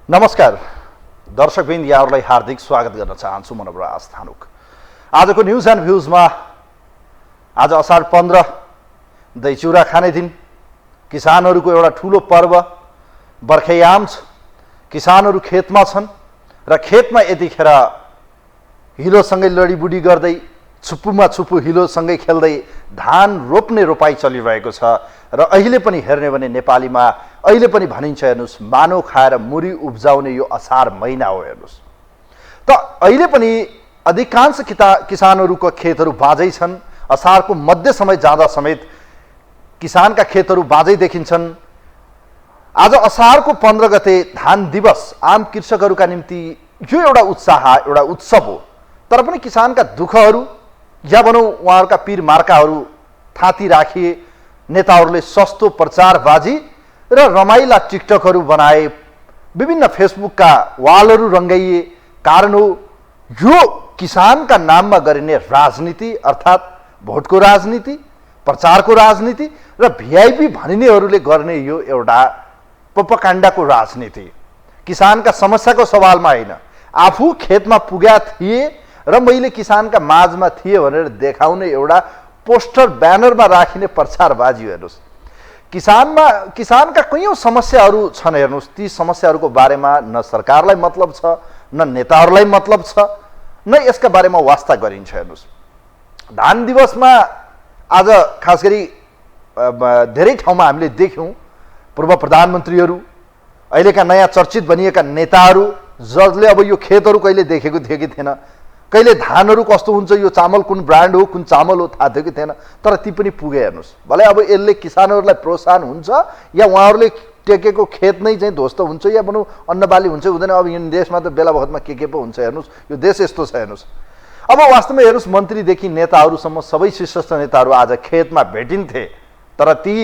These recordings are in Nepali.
नमस्कार दर्शकवृन्द, यहाँहरूलाई हार्दिक स्वागत गर्न चाहन्छु। म नवराज धानुक। आजको न्युज एन्ड भ्युजमा आज असार 15 दही चिउरा खाने दिन, किसानहरूको एउटा ठुलो पर्व बर्खायाम छ। किसानहरू खेतमा छन् र खेतमा यतिखेर हिलोसँगै लडीबुडी गर्दै छुप्पुमा छुप्पु हिलोसँगै खेल्दै धान रोप्ने रोपाई चलिरहेको छ। र अहिले पनि हेर्ने भने नेपालीमा अहिले पनि भनिन्छ, हेर्नुहोस्, मानो खाएर मुरी उब्जाउने यो असार महिना हो। हेर्नुहोस् त अहिले पनि अधिकांश किसानहरूको खेतहरू बाँझै छन्। असारको मध्य समय जाँदा समेत किसानका खेतहरू बाँझै देखिन्छन्। आज असारको 15 गते धान दिवस आम कृषकहरूका निम्ति यो एउटा उत्साह, एउटा उत्सव हो। तर पनि किसानका दुःखहरू या भनौँ उहाँहरूका पीर मार्काहरू थाती राखिए। नेताहरूले सस्तो प्रचारबाजी र रमाइला टिकटकहरू बनाए, विभिन्न फेसबुकका वालहरू रङ्गाइए। कारण हो यो किसानका नाममा गरिने राजनीति, अर्थात् भोटको राजनीति, प्रचारको राजनीति र भिआइपी भनिनेहरूले गर्ने यो एउटा प्रोपागान्डाको राजनीति। किसानका समस्याको सवालमा होइन, आफू खेतमा पुग्या थिए र मैले किसानका माझमा थिए भनेर देखाउने एउटा पोस्टर ब्यानरमा राखिने प्रचारबाजी। हेर्नुहोस्, किसानका कैयौँ समस्याहरू छन्। हेर्नुहोस्, ती समस्याहरूको बारेमा न सरकारलाई मतलब छ, न नेताहरूलाई मतलब छ, न यसका बारेमा वास्ता गरिन्छ। हेर्नुहोस्, धान दिवसमा आज खास गरी धेरै ठाउँमा हामीले देख्यौँ पूर्व प्रधानमन्त्रीहरू, अहिलेका नयाँ चर्चित बनिएका नेताहरू, जसले अब यो खेतहरू कहिले देखेको थियो कि थिएन, कहिले धानहरू कस्तो हुन्छ, यो चामल कुन ब्रान्ड हो, कुन चामल हो थाहा थियो कि थिएन, तर ती पनि पुगे। हेर्नुहोस्, भलै अब यसले किसानहरूलाई प्रोत्साहन हुन्छ या उहाँहरूले टेकेको खेत नै चाहिँ ध्वस्त हुन्छ या भनौँ अन्नबाली हुन्छ हुँदैन। अब यो देशमा त बेला बखतमा के पो हुन्छ। हेर्नुहोस्, यो देश यस्तो छ। हेर्नुहोस्, अब वास्तवमा हेर्नुहोस्, मन्त्रीदेखि नेताहरूसम्म सबै शीर्षस्थ नेताहरू आज खेतमा भेटिन्थे, तर ती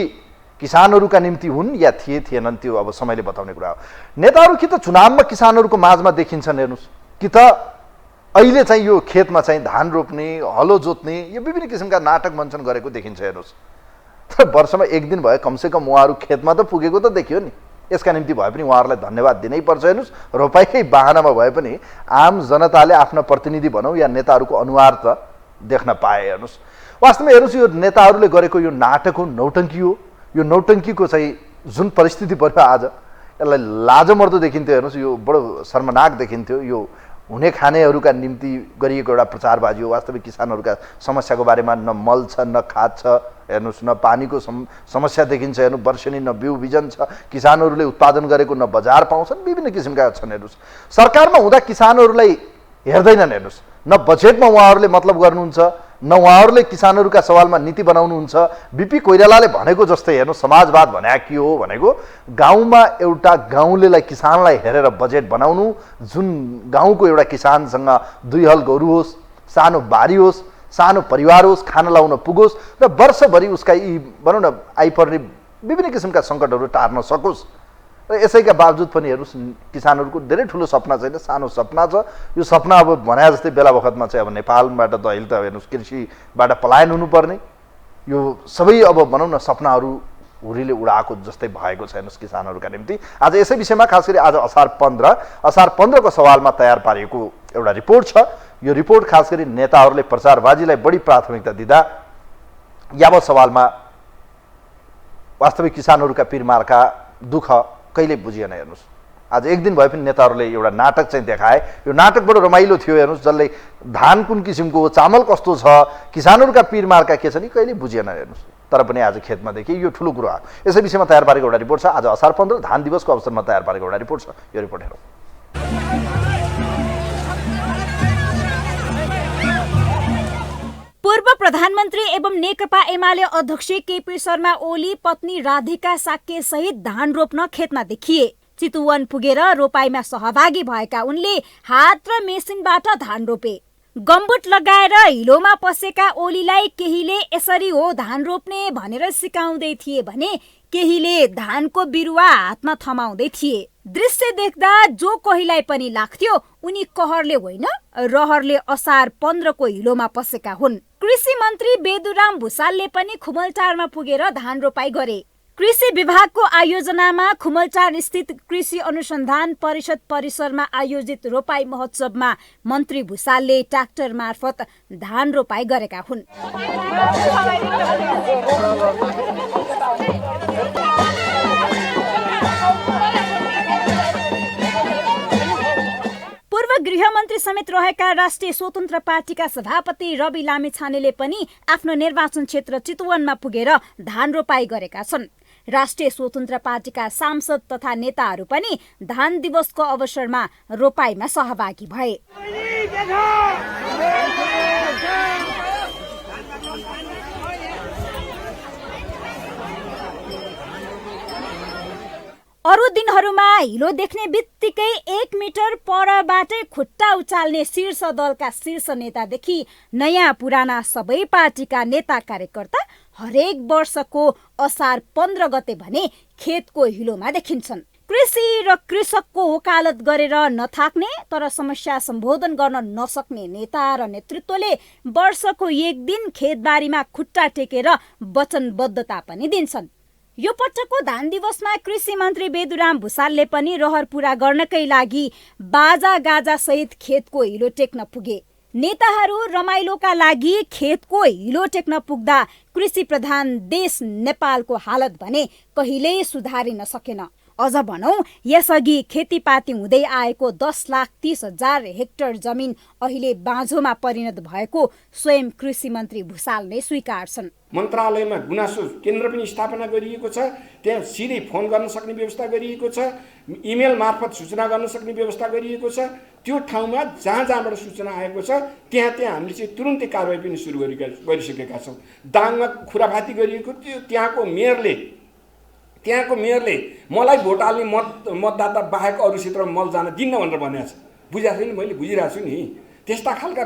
किसानहरूका निम्ति हुन् या थिएनन्, त्यो अब समयले बताउने कुरा हो। नेताहरू कि त चुनावमा किसानहरूको माझमा देखिन्छन्, हेर्नुहोस्, कि त अहिले चाहिँ यो खेतमा चाहिँ धान रोप्ने, हलो जोत्ने, यो विभिन्न किसिमका नाटक मञ्चन गरेको देखिन्छ। हेर्नुहोस्, तर वर्षमा एक दिन भए कमसेकम उहाँहरू खेतमा त पुगेको त देखियो नि। यसका निम्ति भए पनि उहाँहरूलाई धन्यवाद दिनै पर्छ। हेर्नुहोस्, रोपाइकै बाहनामा भए पनि आम जनताले आफ्ना प्रतिनिधि भनौँ या नेताहरूको अनुहार त देख्न पाए। हेर्नुहोस्, वास्तवमा हेर्नुहोस्, यो नेताहरूले गरेको यो नाटक हो, नौटङ्की हो। यो नौटङ्कीको चाहिँ जुन परिस्थिति पर्यो आज, यसलाई लाजमर्दो देखिन्थ्यो। हेर्नुहोस्, यो बडो शर्मनाक देखिन्थ्यो। यो हुने खानेहरूका निम्ति गरिएको एउटा प्रचारबाजी हो। वास्तविक किसानहरूका समस्याको बारेमा न मल छ, न खाद छ। हेर्नुहोस्, न पानीको समस्या देखिन्छ। हेर्नु, वर्षेनी न बिउ बिजन छ। किसानहरूले उत्पादन गरेको न बजार पाउँछन्, विभिन्न किसिमका छन्। हेर्नुहोस्, सरकारमा हुँदा किसानहरूलाई हेर्दैनन्। हेर्नुहोस्, न बजेटमा उहाँहरूले मतलब गर्नुहुन्छ, न उहाँहरूले किसानहरूका सवालमा नीति बनाउनुहुन्छ। बिपी कोइरालाले भनेको जस्तै, हेर्नु, समाजवाद भने के हो भनेको गाउँमा एउटा गाउँलेलाई, किसानलाई हेरेर बजेट बनाउनु, जुन गाउँको एउटा किसानसँग 2 हल गोरु होस्, सानो बारी होस्, सानो परिवार होस्, खाना लाउन पुगोस् र वर्षभरि उसका यी भनौँ न आइपर्ने विभिन्न किसिमका सङ्कटहरू टार्न सकोस्। र यसैका बावजुद पनि हेर्नुहोस्, किसानहरूको धेरै ठुलो सपना छैन, सानो सपना छ। यो सपना अब भने जस्तै बेला बखतमा चाहिँ अब नेपालबाट त अहिले त हेर्नुहोस् कृषिबाट पलायन हुनुपर्ने, यो सबै अब भनौँ न सपनाहरू हुरीले उडाएको जस्तै भएको छ। हेर्नुहोस्, किसानहरूका निम्ति आज यसै विषयमा खास गरी आज असार 15 को सवालमा तयार पारिएको एउटा रिपोर्ट छ। यो रिपोर्ट खास गरी नेताहरूले प्रचारबाजीलाई बढी प्राथमिकता दिँदा यावत सवालमा वास्तविक किसानहरूका पीरमार्का दुःख कहिले बुझिएन। हेर्नुहोस्, आज एक दिन भए पनि नेताहरूले एउटा नाटक चाहिँ देखाए। यो नाटक बडो रमाइलो थियो। हेर्नुहोस्, जसले धान कुन किसिमको हो, चामल कस्तो छ, किसानहरूका पीरमार्का के छ नि कहिले बुझिएन। हेर्नुहोस्, तर पनि आज खेतमा देखिए यो ठुलो कुरा हो। यसै विषयमा तयार पारेको एउटा रिपोर्ट छ। आज असार 15 धान दिवसको अवसरमा तयार पारेको एउटा रिपोर्ट छ। यो रिपोर्ट हेरौँ। पूर्व प्रधानमन्त्री एवं नेकपा एमाले अध्यक्ष केपी शर्मा ओली पत्नी राधिका साक्य सहित धान रोप्न खेतमा देखिए। चितुवन पुगेर रोपाईमा सहभागी भएका उनले हात र मेसिनबाट धान रोपे। गम्बुट लगाएर हिलोमा पसेका ओलीलाई केहीले यसरी हो धान रोप्ने भनेर सिकाउँदै थिए भने केहीले धानको बिरुवा हातमा थमाउँदै थिए। दृश्य देख्दा जो कोहीलाई पनि लाग्थ्यो उनी कहरले होइन रहरले असार 15 को हिलोमा पसेका हुन्। कृषि मन्त्री बेदुराम भुसालले पनि खुमलटारमा पुगेर धान रोपाई गरे। कृषि विभागको आयोजनामा खुमलटार स्थित कृषि अनुसन्धान परिषद परिसरमा आयोजित रोपाई महोत्सवमा मन्त्री भुसालले ट्र्याक्टर मार्फत धान रोपाई गरेका हुन्। पूर्व गृहमन्त्री समेत रहेका राष्ट्रिय स्वतन्त्र पार्टीका सभापति रवि लामिछानेले पनि आफ्नो निर्वाचन क्षेत्र चितवनमा पुगेर धान रोपाई गरेका छन्। राष्ट्रिय स्वतन्त्र पार्टीका सांसद तथा नेताहरू पनि धान दिवसको अवसरमा रोपाईमा सहभागी भए। अरू दिनहरूमा हिलो देख्ने बित्तिकै 1 मिटर परबाटै खुट्टा उचाल्ने शीर्ष दलका शीर्ष नेतादेखि नयाँ पुराना सबै पार्टीका नेता कार्यकर्ता हरेक वर्षको असार 15 गते भने खेतको हिलोमा देखिन्छन्। कृषि र कृषकको वकालत गरेर नथाक्ने तर समस्या सम्बोधन गर्न नसक्ने नेता र नेतृत्वले वर्षको एक दिन खेतबारीमा खुट्टा टेकेर वचनबद्धता पनि दिन्छन्। यो पटकको धान दिवसमा कृषि मन्त्री बेदुराम भुसालले पनि रहर पूरा गर्नकै लागि बाजा गाजा सहित खेतको हिलो टेक्न पुगे। नेताहरू रमाइलोका लागि खेतको हिलो टेक्न पुग्दा कृषि प्रधान देश नेपालको हालत भने कहिल्यै सुधारिन सकेन। अझ भनौं यसअघि खेतीपाती हुँदै आएको 10,30,000 हेक्टर जमिन अहिले बाँझोमा परिणत भएको स्वयं कृषि मन्त्री भुसाल नै स्वीकार्छन्। मन्त्रालयमा गुनासो केन्द्र पनि स्थापना गरिएको छ, त्यहाँ सिधै फोन गर्न सक्ने व्यवस्था गरिएको छ, इमेल मार्फत सूचना गर्न सक्ने व्यवस्था गरिएको छ। त्यो ठाउँमा जहाँबाट सूचना आएको छ त्यहाँ हामीले चाहिँ तुरुन्तै कारबाही पनि सुरु गरिसकेका छौँ। दाङमा खुराफाती गरिएको थियो, त्यहाँको मेयरले मलाई भोट हाल्ने मतदाता बाहेक अरू क्षेत्रमा मल जान दिन्न भनेर भनेको छ। बुझाएको छु नि, मैले बुझिरहेको छु नि। त्यस्ता खालका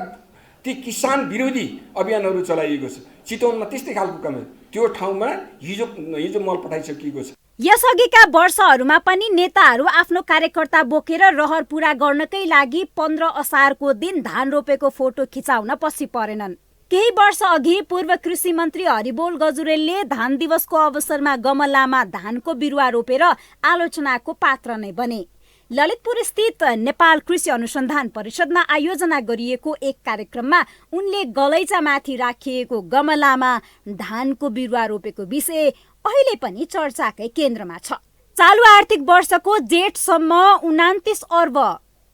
ती किसान विरोधी अभियानहरू चलाइएको छ। चितवनमा त्यस्तै खालको काम, त्यो ठाउँमा हिजो मल पठाइसकिएको छ। यसअघिका वर्षहरूमा पनि नेताहरू आफ्नो कार्यकर्ता बोकेर रहर पूरा गर्नकै लागि 15 असारको दिन धान रोपेको फोटो खिचाउन पछि परेनन्। केही वर्ष अघि पूर्व कृषि मन्त्री हरिबोल गजुरेलले धान दिवसको अवसरमा गमलामा धानको बिरुवा रोपेर आलोचनाको पात्र नै बने। ललितपुर स्थित नेपाल कृषि अनुसन्धान परिषदमा आयोजना गरिएको एक कार्यक्रममा उनले गलैँचामाथि राखिएको गमलामा धानको बिरुवा रोपेको विषय अहिले पनि चर्चाकै केन्द्रमा छ। चालु आर्थिक वर्षको जेठसम्म 29 अर्ब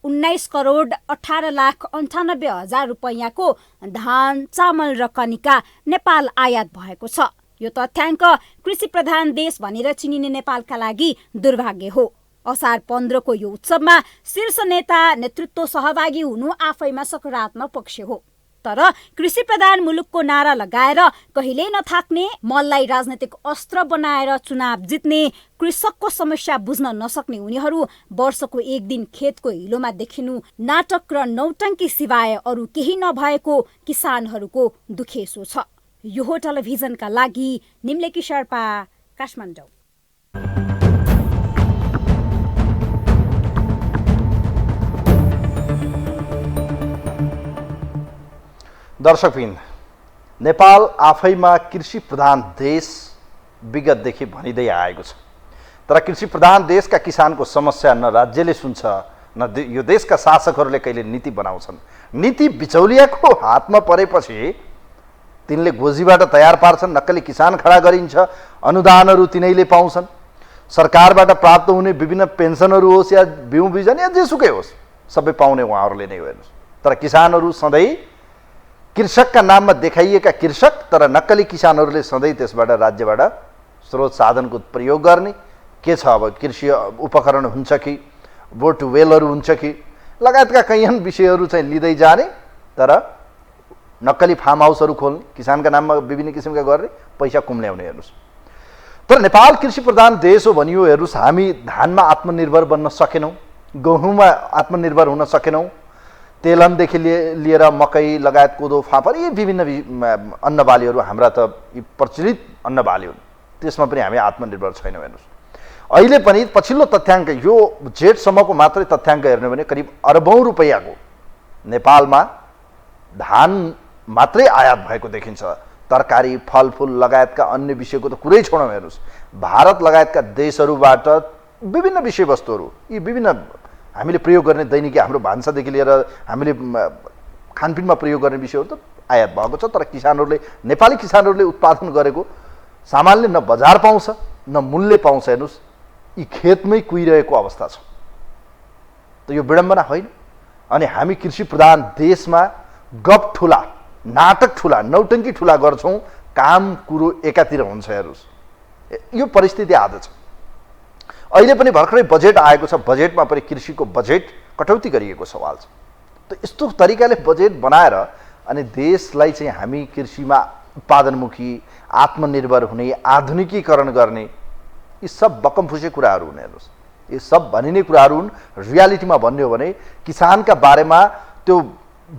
19 करोड 18,98,000 रुपैयाँको धान, चामल र कनिका नेपाल आयात भएको छ। यो तथ्याङ्क कृषि प्रधान देश भनेर चिनिने नेपालका लागि दुर्भाग्य हो। असार 15 को यो उत्सवमा शीर्ष नेता नेतृत्व सहभागी हुनु आफैमा सकारात्मक पक्ष हो। तर कृषि प्रधान मुलुकको नारा लगाएर कहिल्यै नथाक्ने, मललाई राजनैतिक अस्त्र बनाएर चुनाव जित्ने, कृषकको समस्या बुझ्न नसक्ने उनीहरू वर्षको एक दिन खेतको हिलोमा देखिनु नाटक र नौटङ्की सिवाय अरू केही नभएको किसानहरूको दुखेसो छ। यो हो टेलिभिजनका लागि निम्लेकी शेर्पा, काठमाडौँ। दर्शकवृन्द, नेपाल आफैमा कृषि प्रधान देश विगतदेखि भनिँदै आएको छ। तर कृषि प्रधान देशका किसानको समस्या न राज्यले सुन्छ, न यो देशका शासकहरूले कहिले नीति बनाउँछन्। नीति बिचौलियाको हातमा परेपछि तिनले गोजीबाट तयार पार्छन्, नक्कली किसान खडा गरिन्छ, अनुदानहरू तिनैले पाउँछन्। सरकारबाट प्राप्त हुने विभिन्न पेन्सनहरू होस् या बिउ बिजन या जेसुकै होस्, सबै पाउने उहाँहरूले नै हो। हेर्नुहोस्, तर किसानहरू सधैँ कृषकका नाममा देखाइएका कृषक, तर नक्कली किसानहरूले सधैँ त्यसबाट राज्यबाट स्रोत साधनको प्रयोग गर्ने। के छ अब, कृषि उपकरण हुन्छ कि बोरवेलहरू हुन्छ कि लगायतका कैयन विषयहरू चाहिँ लिँदै जाने, तर नक्कली फार्म हाउसहरू खोल्ने, किसानका नाममा विभिन्न किसिमका गर्ने, पैसा कुम्ल्याउने। हेर्नुहोस्, तर नेपाल कृषि प्रधान देश हो भनियो। हेर्नुहोस्, हामी धानमा आत्मनिर्भर बन्न सकेनौँ, गहुँमा आत्मनिर्भर हुन सकेनौँ, तेलहनदेखि लिएर मकै लगायत कोदो फापर यी विभिन्न अन्नबालीहरू हाम्रा त प्रचलित अन्नबाली हुन्, त्यसमा पनि हामी आत्मनिर्भर छैनौँ। हेर्नुहोस्, अहिले पनि पछिल्लो तथ्याङ्क, यो जेठसम्मको मात्रै तथ्याङ्क हेर्ने भने करिब अरबौँ रुपैयाँको नेपालमा धान मात्रै आयात भएको देखिन्छ। तरकारी, फलफुल लगायतका अन्य विषयको त कुरै छोडौँ। हेर्नुहोस्, भारत लगायतका देशहरूबाट विभिन्न विषयवस्तुहरू यी विभिन्न हामीले प्रयोग गर्ने दैनिकी हाम्रो भान्सादेखि लिएर हामीले खानपिनमा प्रयोग गर्ने विषयहरू त आयात भएको छ, तर किसानहरूले नेपाली किसानहरूले उत्पादन गरेको सामानले न बजार पाउँछ न मूल्य पाउँछ। हेर्नुहोस् यी खेतमै कुहिरहेको अवस्था छ, त यो विडम्बना होइन। अनि हामी कृषि प्रधान देशमा गफ ठुला, नाटक ठुला, नौटङ्की ठुला गर्छौँ, काम कुरो एकातिर हुन्छ। हेर्नुहोस् यो परिस्थिति आज छ। अहिले पनि भर्खरै बजेट आएको छ, बजेटमा पनि कृषिको बजेट कटौती गरिएको सवाल छ। त यस्तो तरिकाले बजेट बनाएर अनि देशलाई चाहिँ हामी कृषिमा उत्पादनमुखी, आत्मनिर्भर हुने, आधुनिकीकरण गर्ने, यी सब बकमफुसे कुराहरू हुन्। हेर्नुहोस् यी सब भनिने कुराहरू हुन्। रियालिटीमा भन्ने हो भने किसानका बारेमा त्यो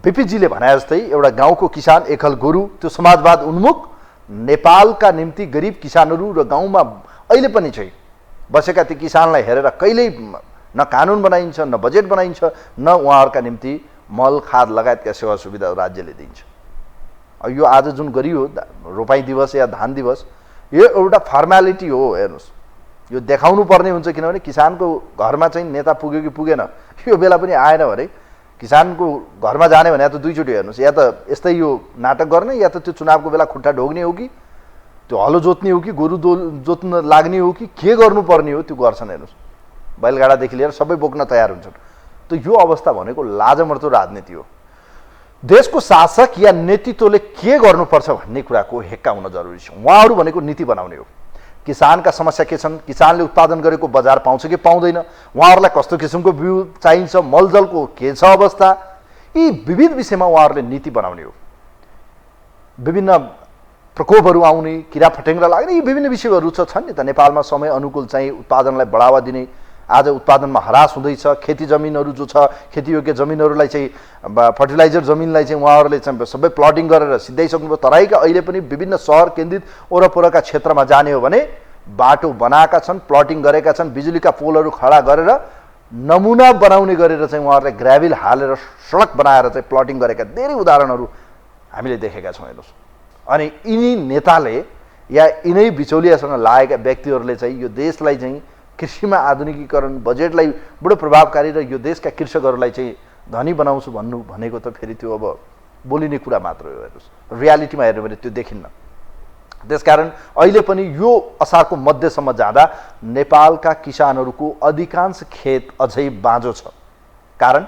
बिपीजीले भने जस्तै एउटा गाउँको किसान एकल गुरु, त्यो समाजवाद उन्मुख नेपालका निम्ति गरिब किसानहरू र गाउँमा अहिले पनि चाहिँ बसेका ती किसानलाई हेरेर कहिल्यै न कानुन बनाइन्छ, न बजेट बनाइन्छ, न उहाँहरूका निम्ति मल खाद लगायतका सेवा सुविधा राज्यले दिन्छ। यो आज जुन गरियो रोपाई दिवस या धान दिवस, यो एउटा फर्मालिटी हो। हेर्नुहोस् यो देखाउनु पर्ने हुन्छ, किनभने किसानको घरमा चाहिँ नेता पुग्यो कि पुगेन, यो बेला पनि आएन भने किसानको घरमा जाने भने या त दुईचोटि हेर्नुहोस्, या त यस्तै यो नाटक गर्ने, या त त्यो चुनावको बेला खुट्टा ढोग्ने हो कि त्यो हलो जोत्ने हो कि गोरु जोत्न लाग्ने हो कि के गर्नुपर्ने हो त्यो गर्छन्। हेर्नुहोस् बैलगाडादेखि लिएर सबै बोक्न तयार हुन्छन्। त यो अवस्था भनेको लाजमर्दो राजनीति हो। देशको शासक या नेतृत्वले के गर्नुपर्छ भन्ने कुराको हेक्का हुन जरुरी छ। उहाँहरू भनेको नीति बनाउने हो। किसानका समस्या के छन्, किसानले उत्पादन गरेको बजार पाउँछ कि पाउँदैन, उहाँहरूलाई कस्तो किसिमको बिउ चाहिन्छ, मलजलको के छ अवस्था, यी विविध विषयमा उहाँहरूले नीति बनाउने हो। विभिन्न प्रकोपहरू आउने, किरा फटेङ्ग्रा लाग्ने, यी विभिन्न विषयहरू छन् नि त। नेपालमा समय अनुकूल चाहिँ उत्पादनलाई बढावा दिने, आज उत्पादनमा हरास हुँदैछ। खेती जमिनहरू जो छ, खेतीयोग्य जमिनहरूलाई चाहिँ फर्टिलाइजर जमिनलाई चाहिँ उहाँहरूले चाहिँ सबै प्लटिङ गरेर सिधाइसक्नुभयो। तराईका अहिले पनि विभिन्न सहर केन्द्रित वरपरका क्षेत्रमा जाने हो भने बाटो बनाएका छन्, प्लटिङ गरेका छन्, बिजुलीका पोलहरू खडा गरेर नमुना बनाउने गरेर चाहिँ उहाँहरूले ग्राभिल हालेर सडक बनाएर चाहिँ प्लटिङ गरेका धेरै उदाहरणहरू हामीले देखेका छौँ। हेर्नुहोस् अनि यिनी नेताले या यिनै बिचौलियासँग लागेका व्यक्तिहरूले चाहिँ यो देशलाई चाहिँ कृषिमा आधुनिकीकरण, बजेटलाई बडो प्रभावकारी र यो देशका कृषकहरूलाई चाहिँ धनी बनाउँछु भन्नु भनेको त फेरि त्यो अब बोलिने कुरा मात्र हो। हेर्नुहोस् रियालिटीमा हेर्नु भने त्यो देखिन्न। त्यसकारण अहिले पनि यो असारको मध्यसम्म जाँदा नेपालका किसानहरूको अधिकांश खेत अझै बाँझो छ। कारण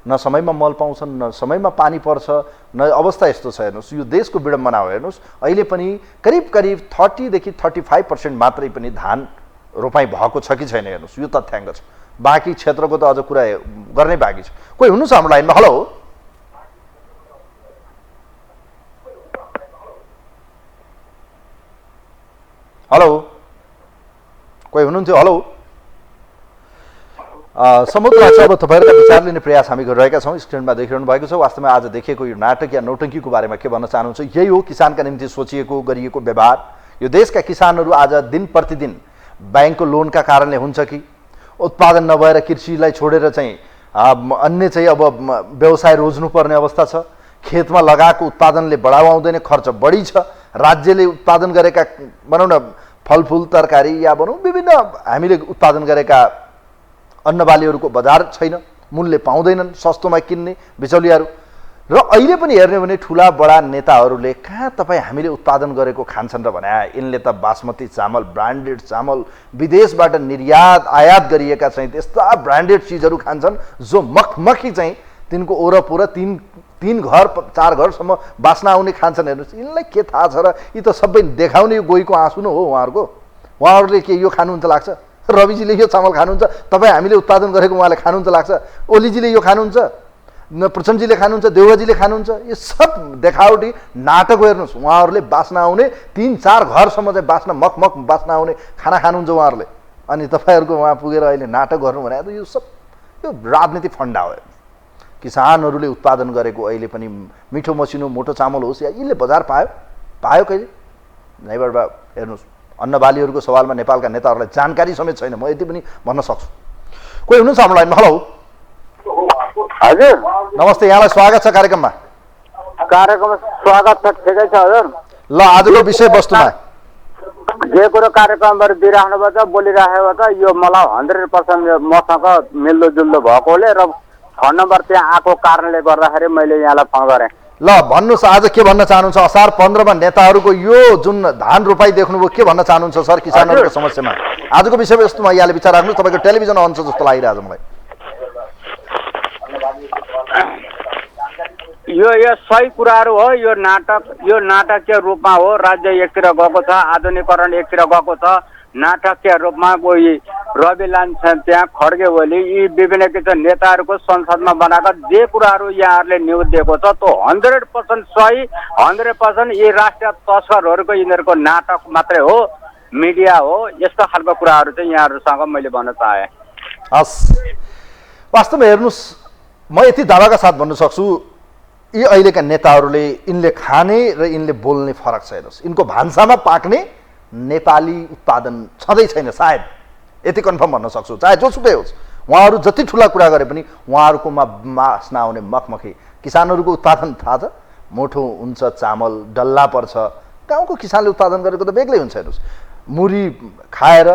न समयमा मल पाउँछन्, न समयमा पानी पर्छ, न अवस्था यस्तो छ। हेर्नुहोस् यो देशको विडम्बना हो। हेर्नुहोस् अहिले पनि करिब 30 देखि 35% मात्रै पनि धान रोपाई भएको छ कि छैन, हेर्नुहोस् यो तथ्याङ्क छ। बाँकी क्षेत्रको त अझ कुरा गर्नै बाँकी छ। कोही हुनुहुन्छ हाम्रो लाइनमा? हेलो हेलो कोही हुनुहुन्थ्यो? हेलो समुद्र छ। अब तपाईँहरूका विचार लिने प्रयास हामी गरिरहेका छौँ। स्क्रिनमा देखिरहनु भएको छ। वास्तवमा आज देखिएको यो नाटक या नौटङ्कीको बारेमा के भन्न चाहनुहुन्छ? यही हो किसानका निम्ति सोचिएको गरिएको व्यवहार। यो देशका किसानहरू आज दिन प्रतिदिन ब्याङ्कको लोनका कारणले हुन्छ कि उत्पादन नभएर कृषिलाई छोडेर चाहिँ अन्य चाहिँ अब व्यवसाय रोज्नुपर्ने अवस्था छ। खेतमा लगाएको उत्पादनले बढावा आउँदैन, खर्च बढी छ। राज्यले उत्पादन गरेका भनौँ न फलफुल तरकारी या भनौँ विभिन्न हामीले उत्पादन गरेका अन्नबालीहरूको बजार छैन, मूल्य पाउँदैनन्, सस्तोमा किन्ने बिचौलियाहरू। र अहिले पनि हेर्ने हो भने ठुला बडा नेताहरूले कहाँ तपाईँ हामीले उत्पादन गरेको खान्छन् र भने यिनले त बासमती चामल, ब्रान्डेड चामल, विदेशबाट निर्यात आयात गरिएका चाहिँ त्यस्ता ब्रान्डेड चिजहरू खान्छन् जो मखमखी चाहिँ तिनको ओरपोर तीन घर 4 घरसम्म बास्ना आउने खान्छन्। हेर्नुहोस् यिनलाई के थाहा छ र? यी त सबै देखाउने गोहीको आँसु नै हो उहाँहरूको। उहाँहरूले के यो खानुहुन्छ लाग्छ? रविजीले यो चामल खानुहुन्छ, तपाईँ हामीले उत्पादन गरेको उहाँले खानुहुन्छ लाग्छ? ओलीजीले यो खानुहुन्छ, प्रचण्डजीले खानुहुन्छ, देउवाजीले खानुहुन्छ? यो सब देखावटी नाटक। हेर्नुहोस् उहाँहरूले बास्ना आउने 3-4 घरसम्म चाहिँ बास्ना मखमख बास्ना आउने खाना खानुहुन्छ उहाँहरूले। अनि तपाईँहरूको उहाँ पुगेर अहिले नाटक गर्नु भने त यो सब यो राजनीति फन्डा हो। किसानहरूले उत्पादन गरेको अहिले पनि मिठो मसिनो मोटो चामल होस् या यसले बजार पायो कहिले नैबाट? हेर्नुहोस् अन्नबालीहरूको सवालमा नेपालका नेताहरूलाई जानकारी समेत छैन। म यति पनि भन्न सक्छु। कोही हुनुहुन्छ हाम्रो लाइनमा? हेलो हजुर नमस्ते, यहाँलाई स्वागत छ कार्यक्रममा। स्वागत छ, ठिकै छ हजुर। ल आजको विषयवस्तुमा जे कुरो कार्यक्रमहरू दिइराख्नुभयो त बोलिराखेको त यो मलाई 100% मसँग मिल्दोजुल्दो भएकोले र फोन नम्बर त्यहाँ आएको कारणले गर्दाखेरि मैले यहाँलाई फोन गरेँ। ल भन्नुहोस् आज के भन्न चाहनुहुन्छ? असार 15 मा नेताहरूको यो जुन धान रोपाई देख्नुभयो के भन्न चाहनुहुन्छ सर किसानहरूको समस्यामा? आजको विषयवस्तुमा यहाँले विचार राख्नुहोस्। तपाईँको टेलिभिजन अन छ जस्तो लागिरहेछ मलाई। यो सही कुराहरू हो। यो नाटकीय रूपमा हो। राज्य एकतिर गएको छ, आधुनिकीकरण एकतिर गएको छ। नाटकीय रूपमा कोही रवि लान्छन् त्यहाँ खड्गे ओली यी विभिन्न किसिम नेताहरूको संसदमा बनाएका जे कुराहरू यहाँहरूले न्युज दिएको छ त्यो 100% सही, 100% यी राष्ट्रिय तस्करहरूको यिनीहरूको नाटक मात्रै हो, मिडिया हो। यस्तो खालको कुराहरू चाहिँ यहाँहरूसँग मैले भन्न चाहेँ। हस्, वास्तवमा हेर्नुहोस्, म यति दावाका साथ भन्न सक्छु यी अहिलेका नेताहरूले यिनले खाने र यिनले बोल्ने फरक छ। हेर्नुहोस्, यिनको भान्सामा पाक्ने नेपाली उत्पादन छँदै छैन सायद, यति कन्फर्म भन्न सक्छु। चाहे जोसुकै होस्, उहाँहरू जति ठुला कुरा गरे पनि उहाँहरूकोमा मास नआउने मखमखी। किसानहरूको उत्पादन थाहा छ, मोटो हुन्छ, चामल डल्ला पर्छ। गाउँको किसानले उत्पादन गरेको त बेग्लै हुन्छ। हेर्नुहोस्, मुरी खाएर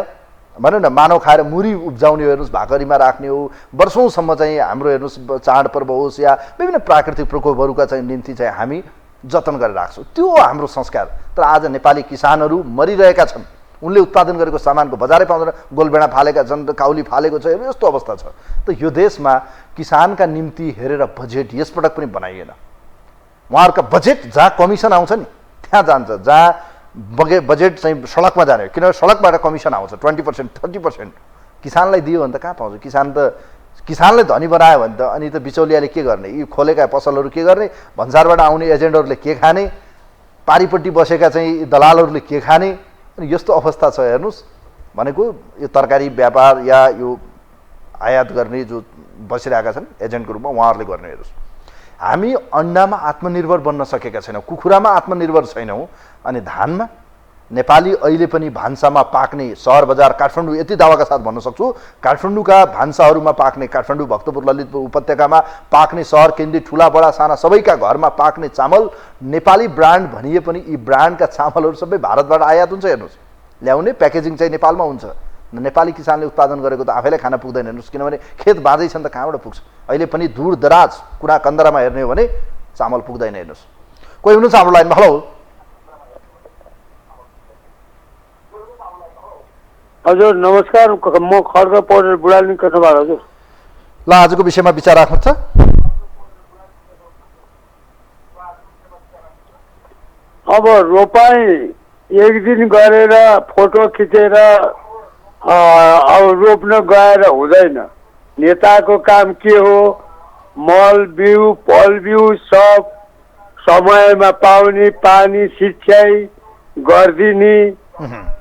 भनौँ न मानव खाएर मुरी उब्जाउने हेर्नुहोस्, भाकरीमा राख्ने हो वर्षौँसम्म चाहिँ हाम्रो हेर्नुहोस् चाडपर्व होस् या विभिन्न प्राकृतिक प्रकोपहरूका चाहिँ निम्ति चाहिँ हामी जतन गरेर राख्छौँ। त्यो हो हाम्रो संस्कार। तर आज नेपाली किसानहरू मरिरहेका छन्। उनले उत्पादन गरेको सामानको बजारै पाउँदैन, गोलबेडा फालेका छन्, काउली फालेको छ। यस्तो अवस्था छ। त यो देशमा किसानका निम्ति हेरेर बजेट यसपटक पनि बनाइएन। उहाँहरूका बजेट जहाँ कमिसन आउँछ नि त्यहाँ जान्छ, जहाँ बजेट चाहिँ सडकमा जाने, किनभने सडकबाट कमिसन आउँछ 20%, 30%। किसानलाई दियो भने त कहाँ पाउँछ? किसानले धनी बनायो भने त अनि त बिचौलियाले के गर्ने? यी खोलेका पसलहरू के गर्ने? भन्सारबाट आउने एजेन्टहरूले के खाने? पारिपट्टि बसेका चाहिँ दलालहरूले के खाने? अनि यस्तो अवस्था छ। हेर्नुहोस्, भनेको यो तरकारी व्यापार या यो आयात गर्ने जो बसिरहेका छन् एजेन्टको रूपमा उहाँहरूले गर्ने। हेर्नुहोस्, हामी अन्डामा आत्मनिर्भर बन्न सकेका छैनौँ, कुखुरामा आत्मनिर्भर छैनौँ, अनि धानमा नेपाली अहिले पनि भान्सामा पाक्ने सहर बजार काठमाडौँ यति दावाका साथ भन्न सक्छु, काठमाडौँका भान्साहरूमा पाक्ने, काठमाडौँ भक्तपुर ललितपुर उपत्यकामा पाक्ने, सहर केन्द्रित ठुला बडा साना सबैका घरमा पाक्ने चामल नेपाली ब्रान्ड भनिए पनि यी ब्रान्डका चामलहरू सबै भारतबाट आयात हुन्छ। हेर्नुहोस्, ल्याउने प्याकेजिङ चाहिँ नेपालमा हुन्छ। नेपाली किसानले उत्पादन गरेको त आफैलाई खान पुग्दैन। हेर्नुहोस्, किनभने खेत बाँझै छन् त कहाँबाट पुग्छ? अहिले पनि दूर दराज कुना कन्दरामा हेर्ने हो भने चामल पुग्दैन। हेर्नुहोस्, कोही हुनुहुन्छ हाम्रो लाइनमा? हेलो हजुर नमस्कार, म खड्ग पौडेल बुढानी कथाबाट। हजुर ल आजको विषयमा विचार राख्नुहुन्छ? अब रोपाई एक दिन गरेर फोटो खिचेर अब रोप्न गएर हुँदैन। नेताको काम के हो? मल बिउ फल बिउ सब समयमा पाउने, पानी सिँचाइ गरिदिने,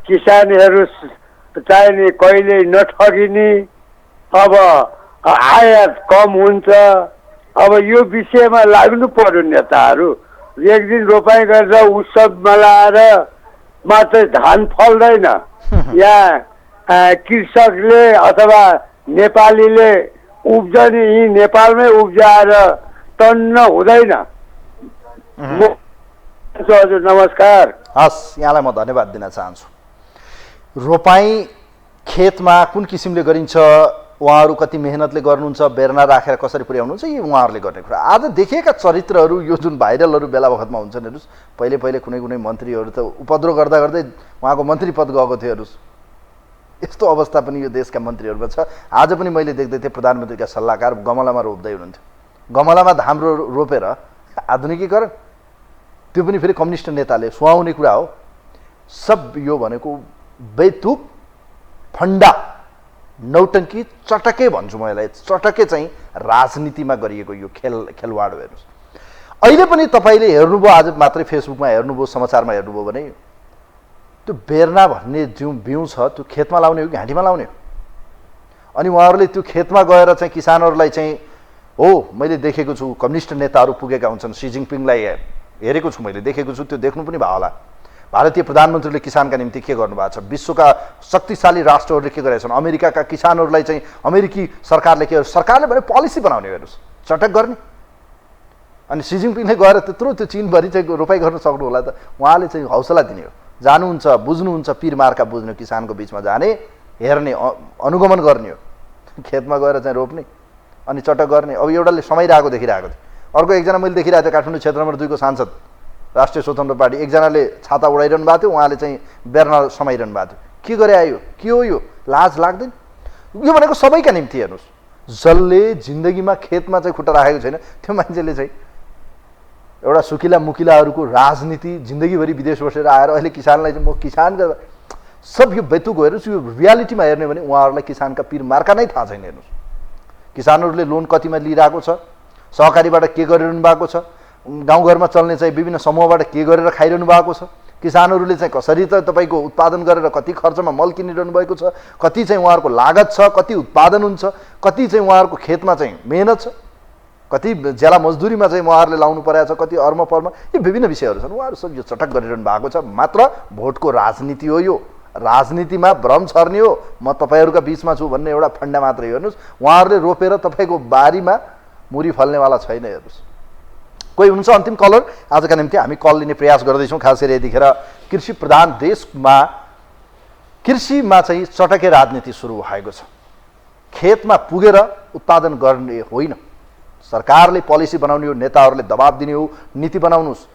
किसानहरू चाहिने कहिले नठगिने। अब आयात कम हुन्छ। अब यो विषयमा लाग्नु पर्यो नेताहरू। एक दिन रोपाई गरेर उत्सव मनाएर मात्रै धान फल्दैन। यहाँ कृषकले अथवा नेपालीले उब्जने यी नेपालमै उब्जाएर टन्न हुँदैन। हजुर नमस्कार। हस्, यहाँलाई म धन्यवाद दिन चाहन्छु। रोपाई खेतमा कुन किसिमले गरिन्छ, उहाँहरू कति मेहनतले गर्नुहुन्छ, बेर्ना राखेर कसरी पुर्याउनुहुन्छ, यी उहाँहरूले गर्ने कुरा। आज देखिएका चरित्रहरू यो जुन भाइरलहरू बेला बखतमा हुन्छन्, हेर्नुहोस्, पहिले कुनै कुनै मन्त्रीहरू त उपद्रो गर्दा गर्दै उहाँको मन्त्री पद गएको थियो। हेर्नुहोस्, यस्तो अवस्था पनि यो देशका मन्त्रीहरूमा छ। आज पनि मैले देख्दै थिएँ प्रधानमन्त्रीका सल्लाहकार गमलामा रोप्दै हुनुहुन्थ्यो। गमलामा धान रोपेर आधुनिकीकरण, त्यो पनि फेरि कम्युनिस्ट नेताले सुहाउने कुरा हो। सब यो भनेको बेतुक फन्डा नौटङ्की चटके भन्छु म यसलाई। चटके चाहिँ राजनीतिमा गरिएको यो खेलवाड हेर्नुहोस्। अहिले पनि तपाईँले हेर्नुभयो, आज मात्रै फेसबुकमा हेर्नुभयो, समाचारमा हेर्नुभयो भने त्यो बेर्ना भन्ने जुन बिउ छ त्यो खेतमा लाउने हो कि घाँटीमा लाउने हो? अनि उहाँहरूले त्यो खेतमा गएर चाहिँ किसानहरूलाई चाहिँ हो, मैले देखेको छु कम्युनिस्ट नेताहरू पुगेका हुन्छन्। सी जिनपिङलाई हेरेको छु मैले, देखेको छु, त्यो देख्नु पनि भयो होला। भारतीय प्रधानमन्त्रीले किसानका निम्ति के गर्नुभएको छ? विश्वका शक्तिशाली राष्ट्रहरूले के गरेका छन्? अमेरिकाका किसानहरूलाई चाहिँ अमेरिकी सरकारले के, सरकारले भने पोलिसी बनाउने, हेर्नुहोस्, चटक गर्ने। अनि सी जिनपिङले गएर त्यत्रो त्यो चीनभरि चाहिँ रोपाई गर्न सक्नु होला त? उहाँले चाहिँ हौसला दिने हो। जानुहुन्छ बुझ्नुहुन्छ पिरमार्का बुझ्ने किसानको बिचमा जाने हेर्ने अनुगमन गर्ने हो खेतमा गएर चाहिँ रोप्ने अनि चटक गर्ने अब एउटाले समाइरहेको देखिरहेको थियो अर्को एकजना मैले देखिरहेको थिएँ काठमाडौँ क्षेत्र नम्बर 2 को सांसद राष्ट्रिय स्वतन्त्र पार्टी एकजनाले छाता उडाइरहनु भएको थियो उहाँले चाहिँ बेर्ना समाइरहनु भएको थियो के गरे आयो के हो यो लाज लाग्दैन यो भनेको सबैका निम्ति हेर्नुहोस् जसले जिन्दगीमा खेतमा चाहिँ खुट्टा राखेको छैन त्यो मान्छेले चाहिँ एउटा सुकिला मुकिलाहरूको राजनीति जिन्दगीभरि विदेश बसेर आएर अहिले किसानलाई चाहिँ म किसानका सब यो बेतुक हेर्नुहोस् यो रियालिटीमा हेर्ने भने उहाँहरूलाई किसानका पिर मार्का नै थाहा छैन हेर्नुहोस् किसानहरूले लोन कतिमा लिइरहेको छ सहकारीबाट के गरिरहनु भएको छ गाउँघरमा चल्ने चाहिँ विभिन्न समूहबाट के गरेर खाइरहनु भएको छ किसानहरूले चाहिँ कसरी त तपाईँको उत्पादन गरेर कति खर्चमा मल किनिरहनु भएको छ कति चाहिँ उहाँहरूको लागत छ कति उत्पादन हुन्छ कति चाहिँ उहाँहरूको खेतमा चाहिँ मेहनत छ कति ज्याला मजदुरीमा चाहिँ उहाँहरूले लाउनु परेको छ कति अर्म पर्म यो विभिन्न विषयहरू छन् उहाँहरू सब यो चटक गरिरहनु भएको छ मात्र भोटको राजनीति हो यो राजनीतिमा भ्रम छर्ने हो म तपाईँहरूका बिचमा छु भन्ने एउटा फन्डा मात्रै हेर्नुहोस् उहाँहरूले रोपेर तपाईँको बारीमा मुरी फल्नेवाला छैन हेर्नुहोस् कोही हुनुहुन्छ अन्तिम कलर आजका निम्ति हामी कल लिने प्रयास गर्दैछौँ खास गरी यतिखेर कृषि प्रधान देशमा कृषिमा चाहिँ चटके राजनीति सुरु भएको छ खेतमा पुगेर उत्पादन गर्ने होइन सरकारले पोलिसी बनाउने हो नेताहरूले दबाब दिने हो नीति बनाउनुहोस्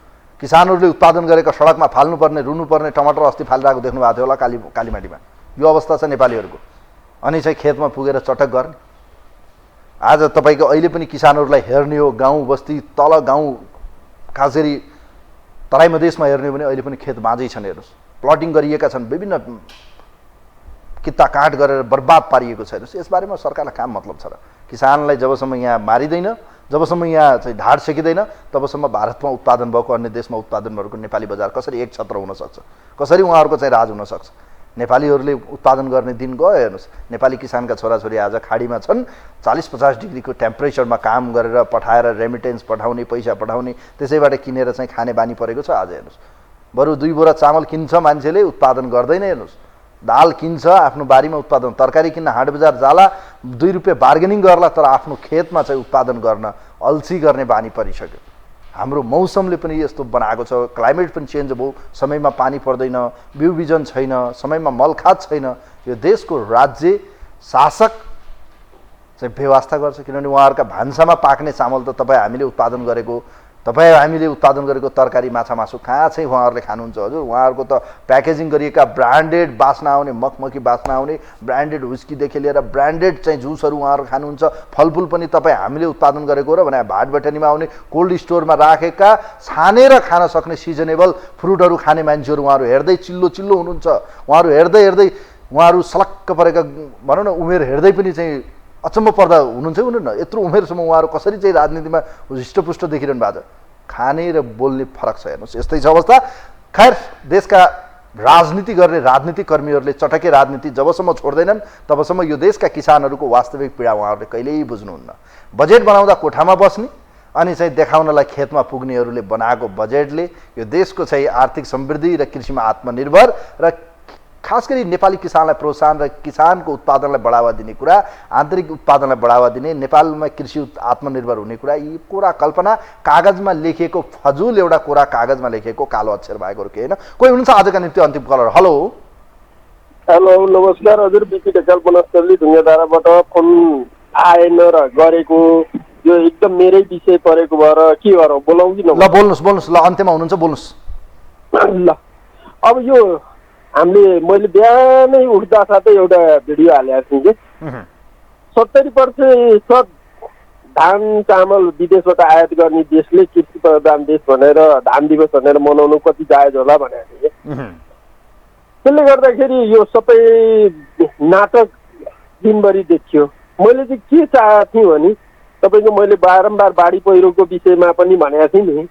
किसानहरूले उत्पादन गरेका सडकमा फाल्नुपर्ने रुनुपर्ने टमाटर अस्ति फालिरहेको देख्नु भएको थियो होला कालीमाटीमा यो अवस्था छ नेपालीहरूको अनि चाहिँ खेतमा पुगेर चटक गर्ने आज तपाईँको अहिले पनि किसानहरूलाई हेर्ने हो गाउँ बस्ती तल गाउँ खास गरी तराई मधेसमा हेर्ने हो भने अहिले पनि खेत बाँझै छन् हेर्नुहोस् प्लटिङ गरिएका छन् विभिन्न कित्ता काट गरेर बर्बाद पारिएको छ हेर्नुहोस् यसबारेमा सरकारलाई काम मतलब छ र किसानलाई जबसम्म यहाँ मारिँदैन जबसम्म यहाँ चाहिँ ढाड सेकिँदैन तबसम्म भारतमा उत्पादन भएको अन्य देशमा उत्पादन भएको नेपाली बजार कसरी एक छत्र हुन सक्छ कसरी उहाँहरूको चाहिँ राज हुन सक्छ नेपालीहरूले उत्पादन गर्ने दिन गयो हेर्नुहोस् नेपाली किसानका छोराछोरी आज खाडीमा छन् 40-50 डिग्रीको टेम्परेचरमा काम गरेर पठाएर रेमिटेन्स पठाउने पैसा पठाउने त्यसैबाट किनेर चाहिँ खाने बानी परेको छ आज हेर्नुहोस् बरु 2 बोरा चामल किन्छ मान्छेले उत्पादन गर्दैन हेर्नुहोस् दाल किन्छ आफ्नो बारीमा उत्पादन तरकारी किन्न हाट बजार जाला 2 रुपियाँ बार्गेनिङ गर्ला तर आफ्नो खेतमा चाहिँ उत्पादन गर्न अल्छी गर्ने बानी परिसक्यो हाम्रो मौसमले पनि यस्तो बनाएको छ क्लाइमेट पनि चेन्ज भयो समयमा पानी पर्दैन बिउ बिजन छैन समयमा मलखाद छैन यो देशको राज्य शासक चाहिँ व्यवस्था गर्छ किनभने उहाँहरूका भान्सामा पाक्ने चामल त हामीले उत्पादन गरेको तरकारी माछा मासु कहाँ चाहिँ उहाँहरूले खानुहुन्छ हजुर उहाँहरूको त प्याकेजिङ गरिएका ब्रान्डेड बास्ना आउने मखमकी बास्ना आउने ब्रान्डेड हुस्कीदेखि लिएर ब्रान्डेड चाहिँ जुसहरू उहाँहरू खानुहुन्छ फलफुल पनि हामीले उत्पादन गरेको र भने भाटबटनीमा आउने कोल्ड स्टोरमा राखेका छानेर खान सक्ने सिजनेबल फ्रुटहरू खाने मान्छेहरू उहाँहरू हेर्दै चिल्लो चिल्लो हुनुहुन्छ उहाँहरू हेर्दै हेर्दै उहाँहरू सलक्क परेका भनौँ न उमेर हेर्दै पनि चाहिँ अचम्म पर्दा हुनुहुन्छ हुनु न यत्रो उमेरसम्म उहाँहरू कसरी चाहिँ राजनीतिमा हिष्टपुष्ट देखिरहनु भएको छ खाने र बोल्ने फरक छ हेर्नुहोस् यस्तै छ अवस्था खैर देशका राजनीति गर्ने राजनीतिक कर्मीहरूले चटके राजनीति जबसम्म छोड्दैनन् तबसम्म यो देशका किसानहरूको वास्तविक पीडा उहाँहरूले कहिल्यै बुझ्नुहुन्न बजेट बनाउँदा कोठामा बस्ने अनि चाहिँ देखाउनलाई खेतमा पुग्नेहरूले बनाएको बजेटले यो देशको चाहिँ आर्थिक समृद्धि र कृषिमा आत्मनिर्भर र खास गरी नेपाली किसानलाई प्रोत्साहन र किसानको उत्पादनलाई बढावा दिने कुरा आन्तरिक उत्पादनलाई बढावा दिने नेपालमा कृषि आत्मनिर्भर हुने कुरा यी कुरा कल्पना कागजमा लेखिएको फजुल एउटा कुरा कागजमा लेखिएको कालो अक्षर भएको के हैन कोही हुनुहुन्छ आजका निम्ति अन्तिम कलर हेलो नमस्कार हजुर बिपी ढकाल बनस्थली ढुङ्गाधाराबाट फोन आएन र गरेको यो एकदम मेरै विषय परेको भएर के गरौँ बोलाउँ कि ल बोल्नुस् ल अन्त्यमा हुनुहुन्छ बोल्नुस् ल अब यो मैले बिहानै उठ्दा साथै एउटा भिडियो हालेको थिएँ कि 70% धान चामल विदेशबाट आयात गर्ने देशले कृषि प्रधान देश भनेर धान दिवस भनेर मनाउनु कति जायज होला भनेको थिएँ कि त्यसले गर्दाखेरि यो सबै नाटक दिनभरि देखियो मैले चाहिँ के चाहेको थिएँ भने तपाईँको मैले बारम्बार बाढी पहिरोको विषयमा पनि भनेको थिएँ नि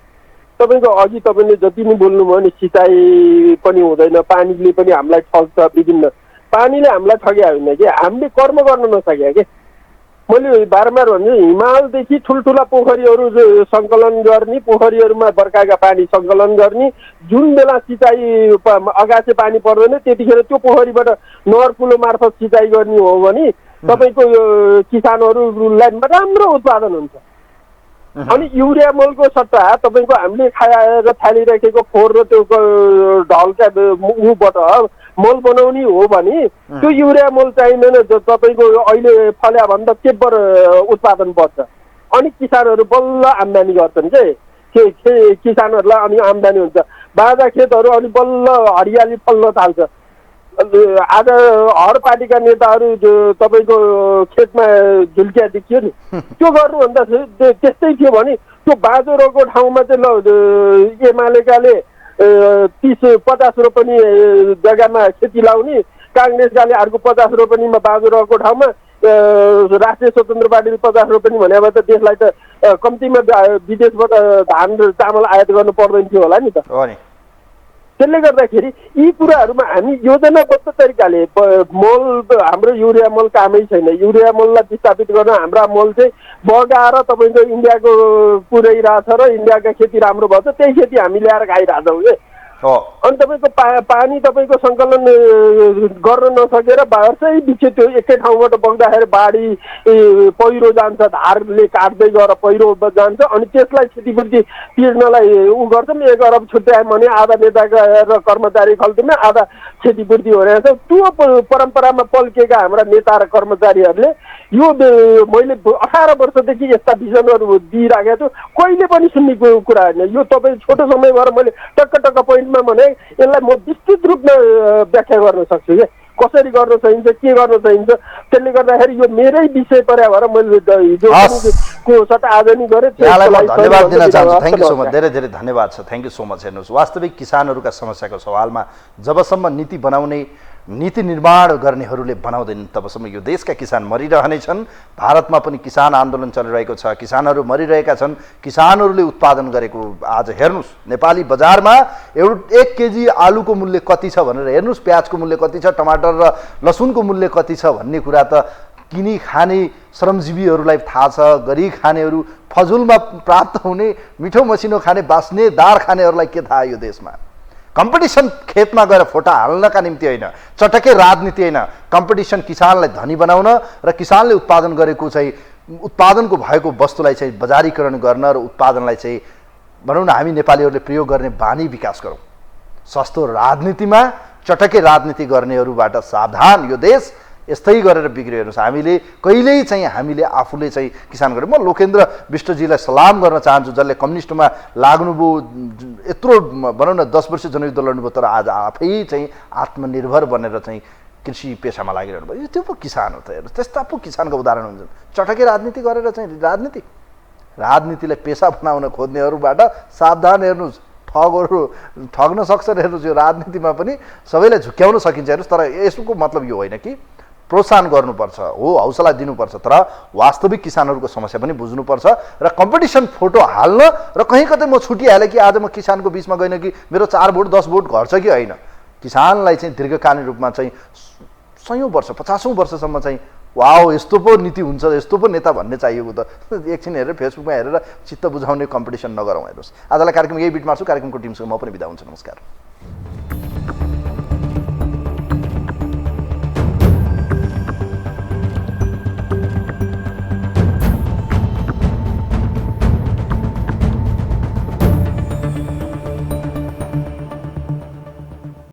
तपाईँको अघि तपाईँले जति पनि बोल्नुभयो नि सिँचाइ पनि हुँदैन पानीले पनि हामीलाई ठग्छ विभिन्न पानीले हामीलाई ठग्या होइन कि हामीले कर्म गर्न नसक्या के मैले बारम्बार भन्छु हिमालदेखि ठुल्ठुला पोखरीहरू सङ्कलन गर्ने पोखरीहरूमा बर्खाका पानी सङ्कलन गर्ने जुन बेला सिँचाइ अगासे पानी पर्दैन त्यतिखेर त्यो पोखरीबाट नहरकुलो मार्फत सिँचाइ गर्ने हो भने तपाईँको यो किसानहरूलाई राम्रो उत्पादन हुन्छ अनि युरिया मलको सट्टा तपाईँको हामीले खाएर थालिराखेको फोहोर र त्यो ढलका ऊबाट मल बनाउने हो भने त्यो युरिया मल चाहिँदैन। तपाईँको अहिले फल्या भन्दा तेब्बर उत्पादन बढ्छ अनि किसानहरू बल्ल आम्दानी गर्छन् के किसानहरूलाई अनि आम्दानी हुन्छ। बाँझा खेतहरू अनि बल्ल हरियाली फल्न थाल्छ। आज हर पार्टीका नेताहरू तपाईँको खेतमा झुल्किया देखियो नि, त्यो गर्नुभन्दा त्यस्तै थियो भने त्यो बाँझो रोगको ठाउँमा चाहिँ ल एमालेकाले 30-50 रोपनी जग्गामा खेती लाउने, काङ्ग्रेसकाले अर्को 50 रोपनीमा बाँझो रोगको ठाउँमा, राष्ट्रिय स्वतन्त्र पार्टीले 50 रोपनी भने त देशलाई त कम्तीमा विदेशबाट धान चामल आयात गर्नु पर्दैन थियो होला नि त। त्यसले गर्दाखेरि यी कुराहरूमा हामी योजनाबद्ध तरिकाले मल हाम्रो युरिया मल कामै छैन। युरिया मललाई विस्थापित गर्न हाम्रा मल चाहिँ बगाएर तपाईँको इन्डियाको पुर्याइरहेछ र इन्डियाका खेती राम्रो भन्छ, त्यही खेती हामी ल्याएर खाइरहेछौँ के। अनि तपाईँको पानी तपाईँको सङ्कलन गर्न नसकेर वर्षै पछि त्यो एकै ठाउँबाट बग्दाखेरि बाढी पहिरो जान्छ, धारले काट्दै गएर पहिरो जान्छ अनि त्यसलाई क्षतिपूर्ति तिर्नलाई उ गर्छौँ। 1 अरब छुट्यायो भने आधा नेताका र कर्मचारी खल्तीमा आधा क्षतिपूर्ति हो रहेछ। त्यो परम्परामा पल्केका हाम्रा नेता र कर्मचारीहरूले यो मैले 18 वर्षदेखि यस्ता भिजनहरू दिइराखेको छु, कहिले पनि सुन्ने कुरा होइन। यो तपाईँ छोटो समय भएर मैले टक्क पोइन्टमा भने यसलाई म विस्तृत रूपमा व्याख्या गर्न सक्छु कि कसरी गर्न सकिन्छ, के गर्न सकिन्छ। त्यसले गर्दाखेरि यो मेरै विषय पर्या भएर मैले हिजोको सट्टा आज नि गरेँ। धन्यवाद दिन चाहन्छु। थ्याङ्क यू सो मच, धेरै धेरै धन्यवाद छ। Thank you so much. हेर्नुहोस्, वास्तविक किसानहरूका समस्याको सवालमा जबसम्म नीति बनाउने, नीति निर्माण गर्नेहरूले बनाउँदैनन् तबसम्म यो देशका किसान मरिरहनेछन्। भारतमा पनि किसान आन्दोलन चलिरहेको छ, किसानहरू मरिरहेका छन्। किसानहरूले उत्पादन गरेको आज हेर्नुहोस्, नेपाली बजारमा 1 केजी आलुको मूल्य कति छ भनेर हेर्नुहोस्, प्याजको मूल्य कति छ, टमाटर र लसुनको मूल्य कति छ भन्ने कुरा त किनी खाने श्रमजीवीहरूलाई थाहा छ। गरी खानेहरू, फजुलमा प्राप्त हुने, मिठो मसिनो खाने, बास्नेदार खानेहरूलाई के थाहा यो देशमा। कम्पिटिसन खेतमा गएर फोटा हाल्नका निम्ति होइन, चटकै राजनीति होइन। कम्पिटिसन किसानलाई धनी बनाउन र किसानले उत्पादन गरेको चाहिँ उत्पादनको भएको वस्तुलाई चाहिँ बजारीकरण गर्न र उत्पादनलाई चाहिँ भनौँ न हामी नेपालीहरूले प्रयोग गर्ने बानी विकास गरौँ। सस्तो राजनीतिमा चटकै राजनीति गर्नेहरूबाट सावधान। यो देश यस्तै गरेर बिग्रियो। हेर्नुहोस्, हामीले कहिल्यै चाहिँ हामीले आफूले चाहिँ किसान गऱ्यौँ। म लोकेन्द्र विष्टजीलाई सलाम गर्न चाहन्छु, जसले कम्युनिस्टमा लाग्नुभयो, यत्रो भनौँ न 10 वर्ष जनयुद्ध लड्नुभयो, तर आज आफै चाहिँ आत्मनिर्भर बनेर चाहिँ कृषि पेसामा लागिरहनु भयो। त्यो पो किसान हो त। हेर्नुहोस्, त्यस्ता पो किसानको उदाहरण हुन्छन्। चटकै राजनीति गरेर चाहिँ राजनीतिलाई पेसा बनाउन खोज्नेहरूबाट सावधान। हेर्नुहोस्, ठगहरू ठग्न सक्छन्। हेर्नुहोस्, यो राजनीतिमा पनि सबैलाई झुक्क्याउन सकिन्छ। हेर्नुहोस्, तर यसको मतलब यो होइन कि प्रोत्साहन गर्नुपर्छ, हो हौसला दिनुपर्छ, तर वास्तविक किसानहरूको समस्या पनि बुझ्नुपर्छ र कम्पिटिसन फोटो हाल्न र कहीँ कतै म छुटिहालेँ कि आज म किसानको बिचमा गइनँ कि मेरो 4 भोट 10 भोट घट्छ कि होइन। किसानलाई चाहिँ दीर्घकालीन रूपमा चाहिँ 100औं वर्ष 50औं वर्षसम्म चाहिँ वाओ यस्तो पो नीति हुन्छ, यस्तो पो नेता भन्ने चाहिएको त एकछिन हेरेर फेसबुकमा हेरेर चित्त बुझाउने कम्पिटिसन नगरौँ। हेर्नुहोस्, आजलाई कार्यक्रम यही बिट मार्छु। कार्यक्रमको टिमसँग म पनि बिदा हुन्छु। नमस्कार।